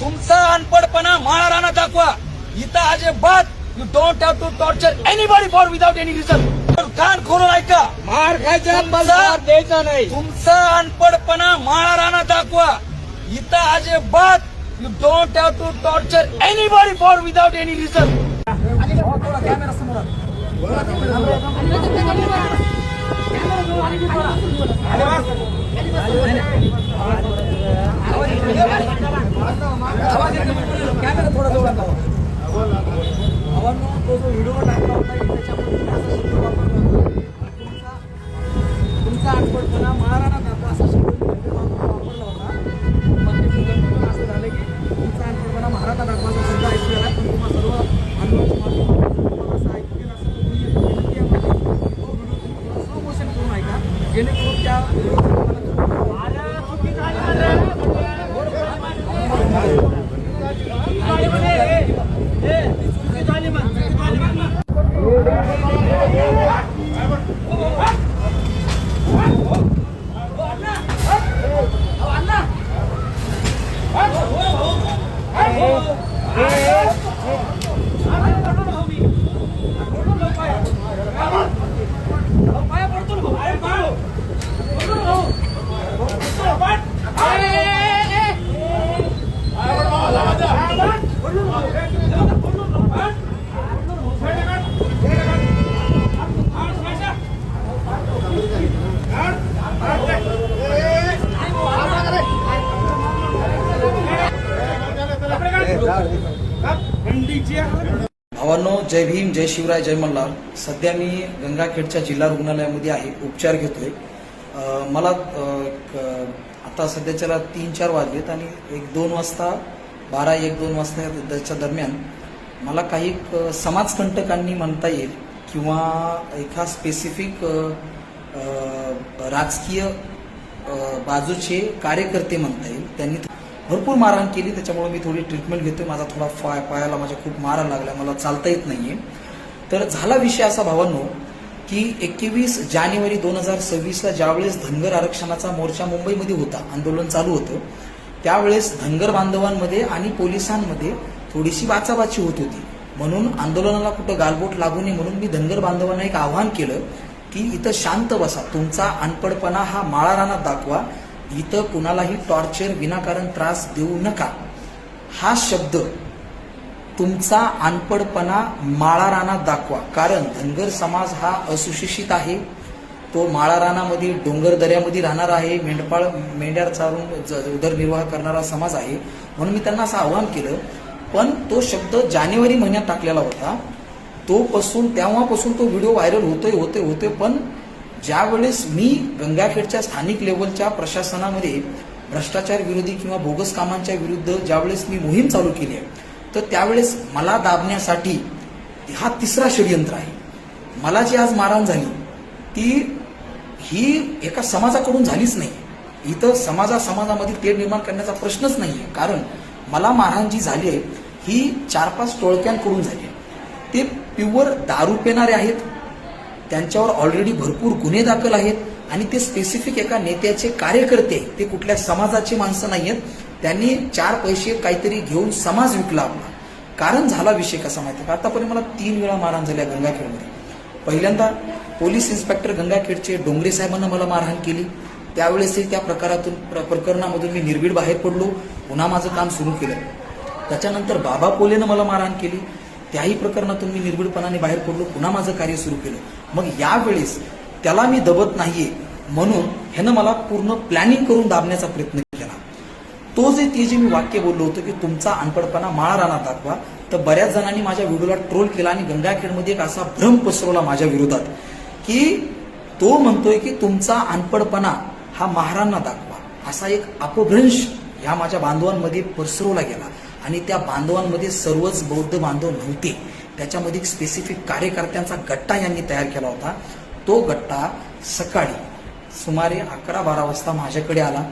तुमचा अनपडपणा माळा राणा दाखवा. इथं अजिबात you don't have to torture anybody for without any reason. कान खोलून ऐका. मार खायचा द्यायचा नाही. तुमचा अनपडपणा माळा राणा दाखवा. इथं अजिबात you don't have to torture anybody for without any reason. Camera समोर कॅमेरा थोडा जवळ आणला. तो जो व्हिडिओ टाकला होता त्याच्यामध्ये तुमचा अनपडपणा माळाराणा दाखवा असा शब्द वापरला होता. पण ते असं झालं की तुमचा अनपडपणा महाराणा दाखवा असा शब्द ऐकलेला पण तुम्हा सर्व असं ऐकलेलं असं स्लो मोशन करून ऐका जेणेकरून त्या भावांनो, जय भीम, जय शिवराय, जय मल्हार. सध्या मी गंगाखेडच्या जिल्हा रुग्णालयामध्ये आहे, उपचार घेतोय. मला आता सध्याच्याला 3-4 वाजलेत आणि 1-2 वाजता 12-1-2 वाजताच्या दरम्यान मला काही समाजकंटकांनी म्हणता येईल किंवा एका स्पेसिफिक राजकीय बाजूचे कार्यकर्ते म्हणता येईल, त्यांनी भरपूर मारहाण केली. त्याच्यामुळे मी थोडी ट्रीटमेंट घेतोय. माझा थोडा पायाला माझ्या खूप मारा लागला, मला चालता येत नाहीये. तर झाला विषय असा भावांनो की 21 जानेवारी 2026ला ज्यावेळेस धनगर आरक्षणाचा मोर्चा मुंबईमध्ये होता, आंदोलन चालू होतं, त्यावेळेस धनगर बांधवांमध्ये आणि पोलिसांमध्ये थोडीशी बाचाबाची होत होती. म्हणून आंदोलनाला कुठं गालबोट लागू नये म्हणून मी धनगर बांधवांना एक आव्हान केलं की इथं शांत बसा, तुमचा अनपडपणा हा माळा रानात दाखवा, इथं कुणालाही टॉर्चर विनाकारण त्रास देऊ नका. हा शब्द तुमचा अनपडपणा माळा रानात दाखवा. कारण धनगर समाज हा असुशिक्षित आहे, तो माळा रानामध्ये डोंगर दऱ्यामध्ये राहणार आहे, मेंढ्या चारून उदरनिर्वाह करणारा समाज आहे. म्हणून मी त्यांना असं आव्हान केलं. पण तो शब्द जानेवारी महिन्यात टाकलेला होता, तेव्हापासून तो व्हिडिओ व्हायरल होतोय. पण ज्यावेळेस मी गंगाखेडच्या स्थानिक लेवलच्या प्रशासनामध्ये भ्रष्टाचार विरोधी किंवा बोगस कामांच्या विरुद्ध ज्यावेळेस मी मोहीम चालू केली आहे, तर त्यावेळेस मला दाबण्यासाठी हा तिसरा षडयंत्र आहे. मला जी आज मारहाण झाली ही एका समाजाकडून झालीच नाही. इथं समाजामध्ये तेढ निर्माण करण्याचा प्रश्नच नाहीये. कारण मला मारहाण जी झाली आहे ही 4-5 टोळक्यांकडून झाली आहे. ते प्युअर दारू पिणारे आहेत, त्यांच्यावर ऑलरेडी भरपूर गुन्हे दाखल आहेत आणि ते स्पेसिफिक एका नेत्याचे कार्यकर्ते, ते कुठल्या समाजाची माणसं नाही आहेत. त्यांनी 4 पैसे काहीतरी घेऊन समाज विकला आपला. कारण झाला विषय कसा माहिती का, आतापर्यंत मला 3 वेळा मारहाण झाल्या गंगाखेडमध्ये. पहिल्यांदा पोलीस इन्स्पेक्टर गंगाखेडचे डोंगरे साहेबांना मला मारहाण केली. त्यावेळेसही त्या प्रकरणामधून मी निर्भीड बाहेर पडलो, पुन्हा माझं काम सुरू केलं. त्याच्यानंतर बाबा पोलेनं मला मारहाण केली, त्याही प्रकरणातून मी निर्भीडपणाने बाहेर पडलो, पुन्हा माझं कार्य सुरू केलं. मग यावेळेस त्याला मी दबत नाहीये म्हणून ह्यानं मला पूर्ण प्लॅनिंग करून दाबण्याचा प्रयत्न केला. ते जे मी वाक्य बोललो होतो की तुमचा अनपडपणा माळा रानात दाखवा, तर बऱ्याच जणांनी माझ्या व्हिडिओला ट्रोल केला आणि गंगाखेडमध्ये एक असा भ्रम पसरवला माझ्या विरोधात की तो म्हणतोय की तुमचा अनपडपणा हा महारांना दाखवा. असा एक अपभ्रंश ह्या माझ्या बांधवांमध्ये पसरवला गेला आणि त्या बांधवांमध्ये सर्वच बौद्ध बांधव नव्हते. त्याच्यामध्ये एक स्पेसिफिक कार्यकर्त्यांचा गट्टा यांनी तयार केला होता. तो गट्टा सकाळी सुमारे 11-12 वाजता माझ्याकडे आला.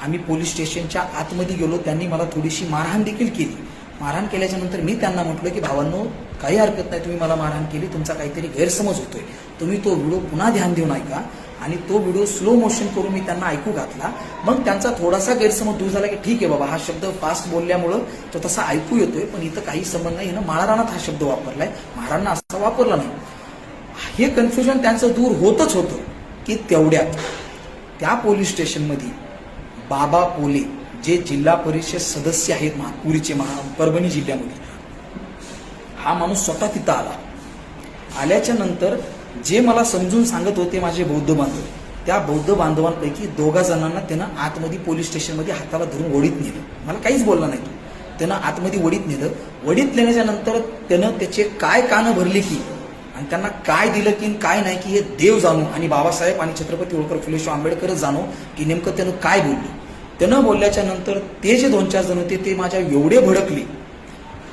आम्ही पोलीस स्टेशनच्या आतमध्ये गेलो. त्यांनी मला थोडीशी मारहाण देखील केली. मारहाण केल्याच्या नंतर मी त्यांना म्हटलं की भावांनो, काही हरकत नाही, तुम्ही मला मारहाण केली, तुमचा काहीतरी गैरसमज होतोय, तुम्ही तो व्हिडिओ पुन्हा ध्यान देऊन ऐका आणि तो व्हिडिओ स्लो मोशन करून मी त्यांना ऐकू घातला. मग त्यांचा थोडासा गैरसमज दूर झाला की ठीक आहे बाबा, हा शब्द फास्ट बोलल्यामुळं तो तसा ऐकू येतोय, पण इथं काही संबंध नाही, ना महाराणात हा शब्द वापरलाय, महाराणांना असा वापरला नाही. हे कन्फ्युजन त्यांचं दूर होतच होतं की तेवढ्यात त्या पोलीस स्टेशनमध्ये बाबा पोले जे जिल्हा परिषद सदस्य आहेत पुरीचे परभणी जिल्ह्यामध्ये, हा माणूस स्वतः तिथं आला. आल्याच्या नंतर जे मला समजून सांगत होते माझे बौद्ध बांधव, त्या बौद्ध बांधवांपैकी 2 जणांना त्यानं आतमध्ये पोलीस स्टेशनमध्ये हाताला धरून वडीत नेलं. मला काहीच बोलला नाही तो. त्यानं आतमध्ये वडीत नेलं. वडीत नेल्याच्या नंतर त्यानं त्याचे काय कानं भरले की आणि त्यांना काय दिलं की काय नाही की हे देव जाणू आणि बाबासाहेब आणि छत्रपती होळकर फुले शाहू आंबेडकरच जाणो की नेमकं त्यानं काय बोललं. त्यानं बोलल्याच्या नंतर ते जे 2-4 जण होते ते माझ्या एवढे भडकले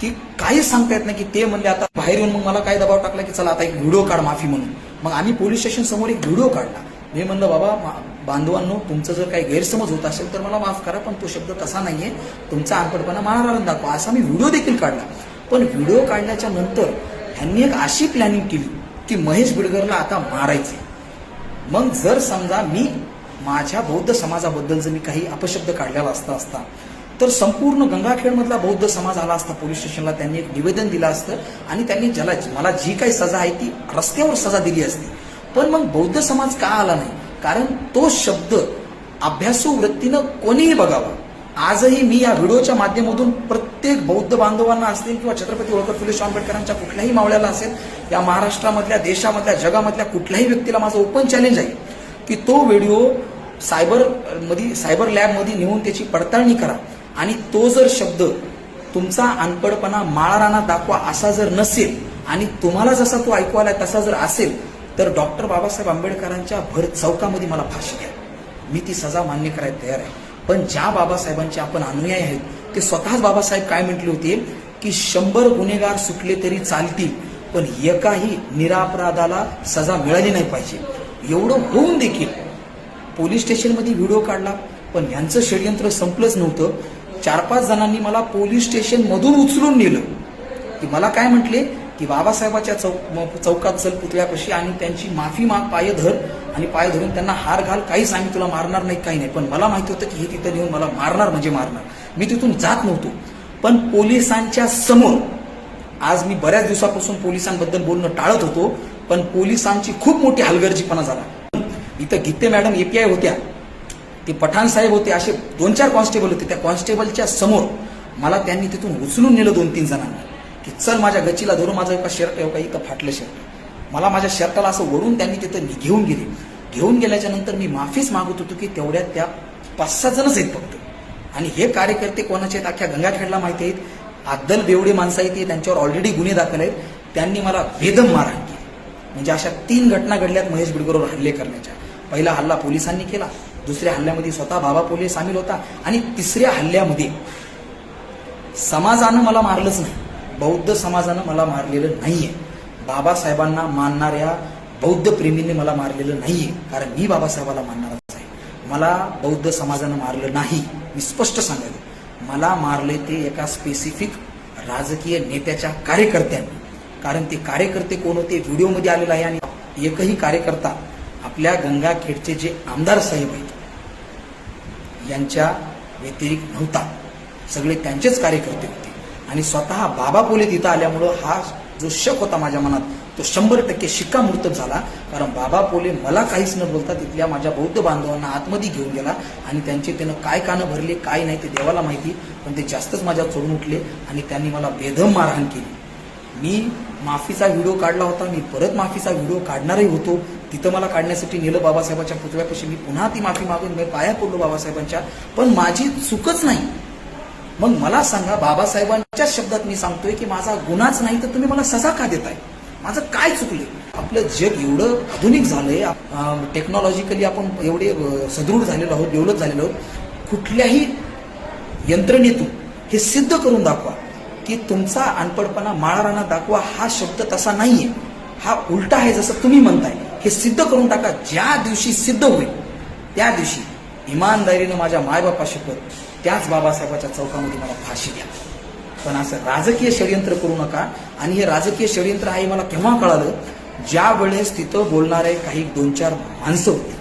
की काहीच सांगता येत नाही. की ते म्हणले आता बाहेर येऊन, मग मला काय दबाव टाकला की चला आता एक व्हिडिओ काढ माफी म्हणून. मग आम्ही पोलीस स्टेशन समोर एक व्हिडिओ काढला. मी म्हणलं बाबा बांधवांनो, तुमचं जर काही गैरसमज होत असेल तर मला माफ करा, पण तो शब्द तसा नाहीये, तुमचा अनपडपणा मारायला दाखवा, असा मी व्हिडिओ देखील काढला. पण व्हिडिओ काढल्याच्या नंतर ह्यांनी एक अशी प्लॅनिंग केली की महेश बिडकरला आता मारायचे. मग जर समजा मी माझ्या बौद्ध समाजाबद्दल जर मी काही अपशब्द काढलेला असता तर संपूर्ण गंगाखेडमधला बौद्ध समाज आला असता पोलीस स्टेशनला, त्यांनी एक निवेदन दिलं असतं आणि त्यांनी मला जी काही सजा आहे ती रस्त्यावर सजा दिली असती. पण मग बौद्ध समाज का आला नाही? कारण तो शब्द अभ्यासू वृत्तीनं कोणीही बघावा. आजही मी या व्हिडिओच्या माध्यमातून प्रत्येक बौद्ध बांधवांना असतील किंवा छत्रपती होळकर फुले शाहू आंबेडकरांच्या कुठल्याही मावळ्याला असेल, या महाराष्ट्रामधल्या, देशामधल्या, जगामधल्या कुठल्याही व्यक्तीला माझं ओपन चॅलेंज आहे की तो व्हिडिओ सायबर लॅबमध्ये नेऊन त्याची पडताळणी करा आणि तो जर शब्द तुमचा अनपडपणा माळराणा दाखवा असा जर नसेल आणि तुम्हाला जसा तो ऐकू आलाय तसा जर असेल तर डॉक्टर बाबासाहेब आंबेडकरांच्या भर चौकामध्ये मला फाशी द्या. मी ती सजा मान्य करायला तयार आहे. पण ज्या बाबासाहेबांचे आपण अनुयायी आहेत ते स्वतःच बाबासाहेब काय म्हटले होते की 100 गुन्हेगार सुटले तरी चालतील, पण एकाही निरापराधाला सजा मिळाली नाही पाहिजे. एवढं होऊन देखील पोलीस स्टेशनमध्ये व्हिडिओ काढला, पण यांचं षडयंत्र संपलंच नव्हतं. 4-5 जणांनी मला पोलीस स्टेशन मधून उचलून नेलं की मला काय म्हटले की बाबासाहेबाच्या चौकात चल पुतळ्यापाशी आणि त्यांची माफी माग, पाय धर आणि पाय धरून त्यांना हार घाल, काहीच आम्ही तुला मारणार नाही, काही नाही. पण मला माहिती होतं की हे तिथं नेऊन मला मारणार म्हणजे मारणार. मी तिथून जात नव्हतो. पण पोलिसांच्या समोर आज मी बऱ्याच दिवसापासून पोलिसांबद्दल बोलणं टाळत होतो, पण पोलिसांची खूप मोठी हलगर्जीपणा झाला. इथं गीते मॅडम API होत्या, ते पठाण साहेब होते, असे 2-4 कॉन्स्टेबल होते. त्या कॉन्स्टेबलच्या समोर मला त्यांनी तिथून उचलून नेलं 2-3 जणांनी की चल माझ्या गच्चीला धरून, माझं एका शर्ट एवढा इथं फाटलं शर्ट, मला माझ्या शर्टाला असं वरून त्यांनी तिथं घेऊन गेले. घेऊन गेल्याच्या नंतर मी माफीच मागत होतो की तेवढ्यात त्या 5-6 जणच आहेत फक्त. आणि हे कार्यकर्ते कोणाचे आहेत अख्ख्या गंगाखेडला माहिती आहेत. अद्दल बेवडे माणसं आहेत, त्यांच्यावर ऑलरेडी गुन्हे दाखल आहेत. त्यांनी मला बेदम मारहाण केली. म्हणजे अशा 3 घटना घडल्यात महेश बिडकरवर हल्ले करण्याच्या. पहिला हल्ला पोलिसांनी केला, दुसऱ्या हल्ल्यामध्ये स्वतः बाबा पोले सामील होता आणि तिसऱ्या हल्ल्यामध्ये समाजानं मला मारलंच नाही, बौद्ध समाजानं मला मारलेलं नाहीये. बाबासाहेबांना मानणाऱ्या बौद्ध प्रेमींनी मला मारलेलं नाहीये, कारण मी बाबासाहेबाला मानणारच आहे. मला बौद्ध समाजानं मारलं नाही. मी स्पष्ट सांगायचं, मला मारले ते एका स्पेसिफिक राजकीय नेत्याच्या कार्यकर्त्यांनी. कारण ते कार्यकर्ते कोण होते व्हिडिओमध्ये आलेला आहे आणि एकही कार्यकर्ता आपल्या गंगाखेडचे जे आमदार साहेब आहेत यांच्या व्यतिरिक्त नव्हता. सगळे त्यांचेच कार्यकर्ते होते. आणि स्वतः बाबा पोले तिथं आल्यामुळं हा जो शक होता माझ्या मनात तो 100% शिक्कामोर्तब झाला. कारण बाबा पोले मला काहीच न बोलता तिथल्या माझ्या बौद्ध बांधवांना आतमध्ये घेऊन गेला आणि त्यांचे त्यानं काय कानं भरले काय नाही ते देवाला माहिती, पण ते जास्तच माझ्या चढून उठले आणि त्यांनी मला बेदम मारहाण केली. मी माफीचा व्हिडिओ काढला होता, मी परत माफीचा व्हिडिओ काढणारही होतो. तिथं मला काढण्यासाठी नेलं बाबासाहेबांच्या पुतळ्यापाशी. मी पुन्हा ती माफी मागून मी पाया पडलो बाबासाहेबांच्या, पण माझी चूकच नाही. मग मला सांगा, बाबासाहेबांच्याच शब्दात मी सांगतोय की माझा गुन्हाच नाही तर तुम्ही मला सजा का देताय? माझं काय चुकले? आपलं जग एवढं आधुनिक झालंय, टेक्नॉलॉजिकली आपण एवढे सदृढ झालेलो आहोत, डेव्हलप झालेलो आहोत. कुठल्याही यंत्रणेतून हे सिद्ध करून दाखवा की तुमचा अनपडपणा माळराणा दाखवा हा शब्द तसा नाहीये, हा उलटा आहे जसं तुम्ही म्हणताय. हे सिद्ध करून टाका. ज्या दिवशी सिद्ध होईल त्या दिवशी इमानदारीनं माझ्या मायबापा शपथ त्याच बाबासाहेबाच्या चौकामध्ये मला फाशी द्या. पण असं राजकीय षडयंत्र करू नका. आणि हे राजकीय षडयंत्र आहे मला केव्हा कळालं, ज्या वेळेस तिथं बोलणारे काही 2-4 माणसं होती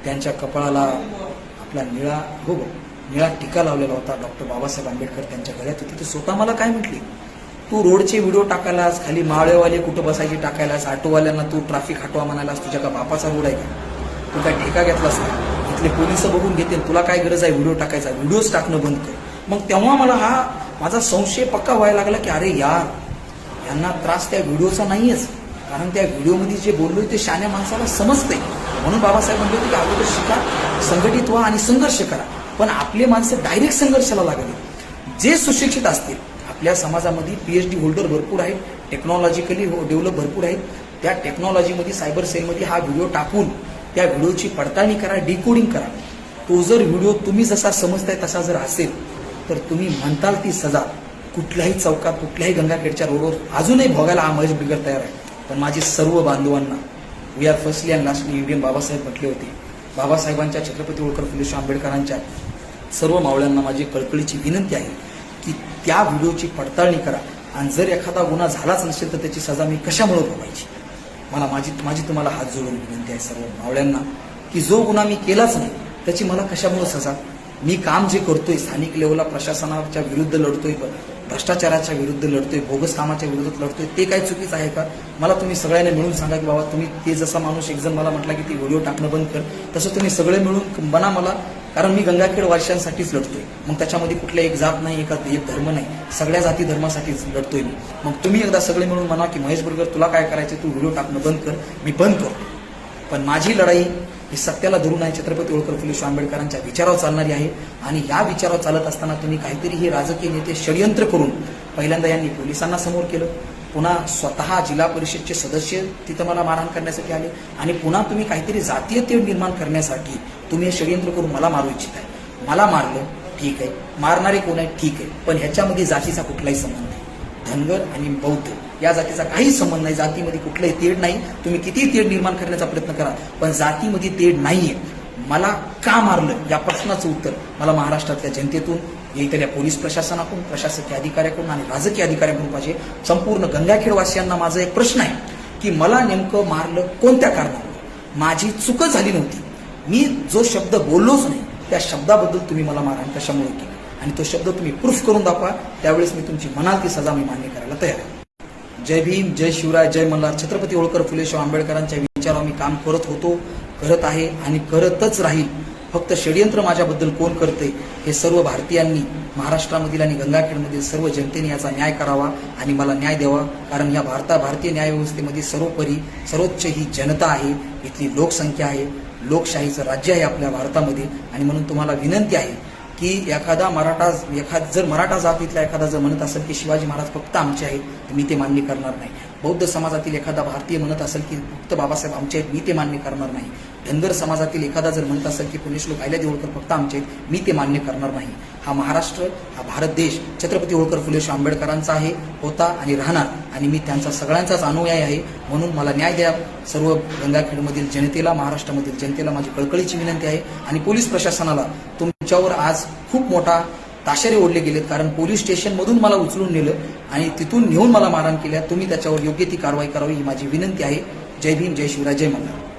त्यांच्या कपाळाला आपला निळा टीका लावलेला होता. डॉक्टर बाबासाहेब आंबेडकर त्यांच्या गळ्यात होती. ते स्वतः मला काय म्हटले, तू रोडचे व्हिडिओ टाकायलास, खाली माळेवाले कुठं बसायची टाकायलास, ऑटोवाल्यांना तू ट्रॅफिक हटवा म्हणालास, तुझ्या का बापाचा रोड आहे का, तू काय ठेका घेतलास का, इथले पोलिस बघून घेतील, तुला काय गरज आहे व्हिडिओ टाकायचा, व्हिडिओज टाकणं बंद कर. मग तेव्हा मला हा माझा संशय पक्का व्हायला लागला की अरे यार, यांना त्रास त्या व्हिडिओचा नाहीयेच, कारण त्या व्हिडिओमध्ये जे बोललोय ते शाण्या माणसाला समजतंय. म्हणून बाबासाहेब म्हणले होते की अगोदर शिका, संघटित व्हा आणि संघर्ष करा. पण आपले माणसं डायरेक्ट संघर्षाला लागले. जे सुशिक्षित असतील, आपल्या समाजामध्ये PhD होल्डर भरपूर आहेत, टेक्नॉलॉजिकली डेव्हलप भरपूर आहेत, त्या टेक्नॉलॉजीमध्ये सायबर सेलमध्ये हा व्हिडिओ टाकून त्या व्हिडिओची पडताळणी करा, डिकोडिंग करा. तो जर व्हिडिओ तुम्ही जसा समजताय तसा जर असेल तर तुम्ही म्हणताल ती सजा कुठल्याही चौकात, कुठल्याही गंगाखेडच्या रोडवर अजूनही भोगायला हा महेश बिगर तयार आहे. पण माझी सर्व बांधवांना we are firstly and lastly Indian Babasaheb म्हटले होते. बाबासाहेबांच्या, छत्रपती होळकर फुले शाहू आंबेडकरांच्या सर्व मावळ्यांना माझी कळकळीची विनंती आहे की त्या व्हिडिओची पडताळणी करा. आणि जर एखादा गुन्हा झालाच नसेल तर त्याची सजा मी कशामुळे भोगायची. मला माझी तुम्हाला हात जोडून विनंती आहे सर्व मावळ्यांना की जो गुन्हा मी केलाच नाही त्याची मला कशामुळे सजा. मी काम जे करतोय, स्थानिक लेवलला प्रशासनाच्या विरुद्ध लढतोय, भ्रष्टाचाराच्या विरुद्ध लढतोय, बोगस कामाच्या विरोधात लढतोय, ते काय चुकीचं आहे का. मला तुम्ही सगळ्यांनी मिळून सांगा की बाबा तुम्ही ते जसा माणूस एक जण मला म्हटला की ती व्हिडिओ टाकणं बंद कर, तसं तुम्ही सगळे मिळून बना मला. कारण मी गंगाखेड वारशांसाठीच लढतोय. मग त्याच्यामध्ये कुठल्या एक जात नाही, एक धर्म नाही, सगळ्या जाती धर्मासाठीच लढतोय मी. मग तुम्ही एकदा सगळे मिळून म्हणा की महेश बिगर तुला काय करायचं, तू व्हिडिओ टाकणं बंद कर. मी बंद करतो. पण माझी लढाई ही सत्याला धरून आहे, छत्रपती होळकर फुले शाहू आंबेडकरांच्या विचारावर चालणारी आहे. आणि या विचारावर चालत असताना तुम्ही काहीतरी हे राजकीय नेते षडयंत्र करून पहिल्यांदा यांनी पोलिसांना समोर केलं, पुन्हा स्वतः जिल्हा परिषदचे सदस्य तिथं मला मारहाण करण्यासाठी आले, आणि पुन्हा तुम्ही काहीतरी जातीय तेढ निर्माण करण्यासाठी तुम्ही हे षडयंत्र करून मला मारू इच्छित आहे. मला मारलं ठीक आहे, मारणारे कोण आहे ठीक आहे, पण ह्याच्यामध्ये जातीचा कुठलाही संबंध नाही. धनगर आणि बौद्ध या जातीचा काही संबंध नाही. जातीमध्ये कुठलंही तेढ नाही. तुम्ही किती तेढ निर्माण करण्याचा प्रयत्न करा, पण जातीमध्ये तेढ नाहीये. मला का मारलं या प्रश्नाचं उत्तर मला महाराष्ट्रातल्या जनतेतून, इथल्या पोलीस प्रशासनाकडून, प्रशासकीय अधिकाऱ्याकडून आणि राजकीय अधिकाऱ्यांकडून पाहिजे. संपूर्ण गंगाखेडवासियांना माझा एक प्रश्न आहे की मला नेमकं मारलं कोणत्या कारणाने. माझी चूक झाली नव्हती. मी जो शब्द बोललोच नाही त्या शब्दाबद्दल तुम्ही मला मारहाण कशामुळे केली, आणि तो शब्द तुम्ही प्रूफ करून दाखवा. त्यावेळेस मी तुमची म्हणाल ती सजा मी मान्य करायला तयार आहे. जय भीम, जय शिवराय, जय मल्हार. छत्रपती होळकर फुले शाहू आंबेडकरांच्या विचारावर मी काम करत होतो, करत आहे आणि करतच राहील. फक्त षडयंत्र माझ्याबद्दल कोण करते हे सर्व भारतीयांनी, महाराष्ट्रामधील आणि गंगाखेडमधील सर्व जनतेने याचा न्याय करावा आणि मला न्याय द्यावा. कारण या भारतीय न्यायव्यवस्थेमध्ये सर्वोपरी सर्वोच्च ही जनता आहे, इथली लोकसंख्या आहे, लोकशाहीचं राज्य आहे आपल्या भारतामध्ये. आणि म्हणून तुम्हाला विनंती आहे की जर मराठा जातीतला एखादा जर म्हणत असेल की शिवाजी महाराज फक्त आमचे आहेत, तर मी ते मान्य करणार नाही. बौद्ध समाजातील एखादा भारतीय म्हणत असेल की फक्त बाबासाहेब आमचे आहेत, मी ते मान्य करणार नाही. धनगर समाजातील एखादा जर म्हणत असेल की पुण्यश्लोक अहिल्यादेवी होळकर फक्त आमचे आहेत, मी ते मान्य करणार नाही. हा महाराष्ट्र, हा भारत देश छत्रपती होळकर फुले शाहू आंबेडकरांचा आहे, होता आणि राहणार. आणि मी त्यांचा सगळ्यांचाच अनुयायी आहे. म्हणून मला न्याय द्या. सर्व गंगाखेडमधील जनतेला, महाराष्ट्रामधील जनतेला माझी कळकळीची विनंती आहे. आणि पोलीस प्रशासनाला, तुमच्यावर आज खूप मोठा ताशेरे ओढले गेलेत, कारण पोलीस स्टेशनमधून मला उचलून नेलं आणि तिथून नेऊन मला मारहाण केल्या. तुम्ही त्याच्यावर योग्य ती कारवाई करावी ही माझी विनंती आहे. जय भीम, जय शिवराय, जय मल्हार.